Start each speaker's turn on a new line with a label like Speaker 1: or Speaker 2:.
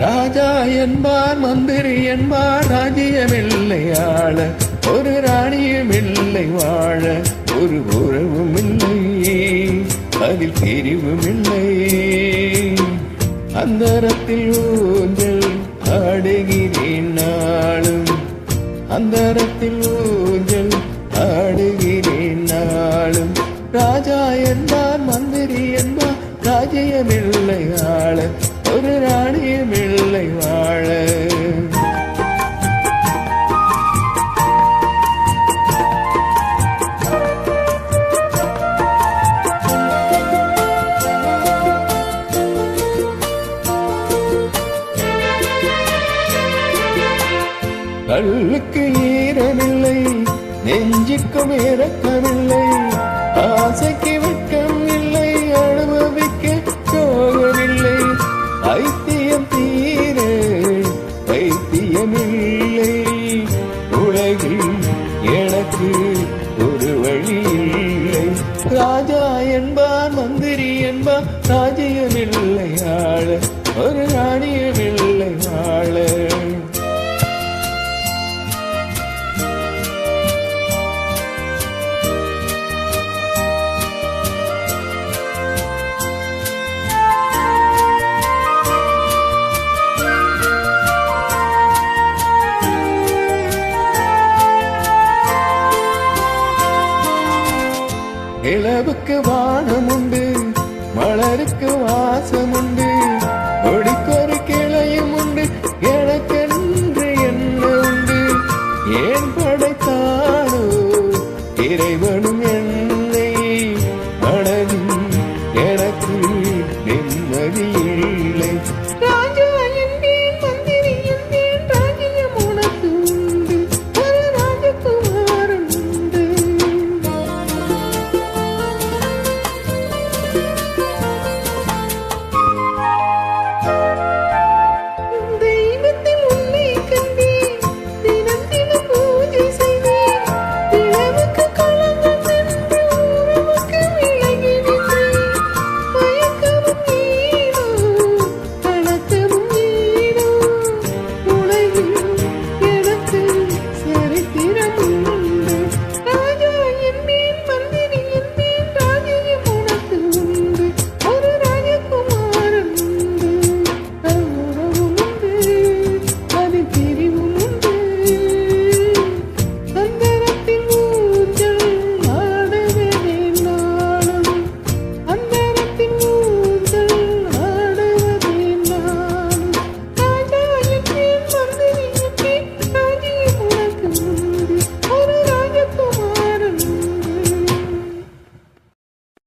Speaker 1: ராஜா என்பார் மந்திரி என்பார் ராஜ்யமில்லை ஆள ஒரு ராணியும் இல்லை வாழ ஒரு உறவும் இல்லை அதில் பிரிவும் இல்லை அந்தரத்தில் ஊஞ்சல் ஆடுகிறேன் நாளும் அந்தரத்தில் ஊஞ்சல் ஆடுகிறேன் நாளும் ராஜா என்பார் மந்திரி என்பார் ராஜ்யமில்லை ஆள ஒரு ராணியமில்லை வாழ கல்லுக்கு ஈரமில்லை நெஞ்சுக்கும் இறக்கமில்லை ஆசைக்கு வெட்கம் இல்லை அனுபவிக்க சோகமில்லை ஐத்தியம் தீர வைத்தியமில்லை உலகில் எனக்கு ஒரு வழி இல்லை ராஜா என்பார் மந்திரி என்பார் ராஜ்யமில்லை ஆள ஒரு ராணியமில்லை வாழ இளவுக்கு வானம் உண்டு மலருக்கு வாசம் உண்டு